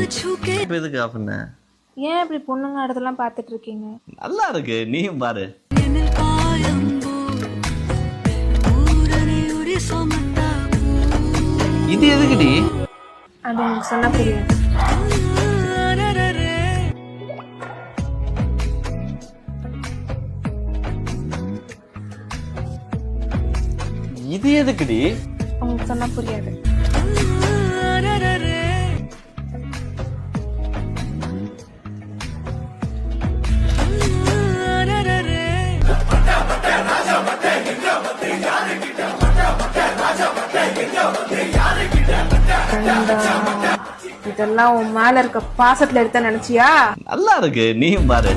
இப்ப எதுக்கு ஆஃப் பண்ண? ஏன் இப்படி பொண்ணுங்க இடத்தெல்லாம் பார்த்துட்டு இருக்கீங்க? நல்லா இருக்கு, நீயும் பாரு. இது எதுக்குடி? அது உங்களுக்கு சொன்னா புரியும். இது எதுக்குடி? உங்களுக்கு சொன்னா புரியாது. இதெல்லாம் உன் மேல இருக்க பாசத்துல எடுத்த நினைச்சியா? நல்லா இருக்கு, நீயும் பாரு.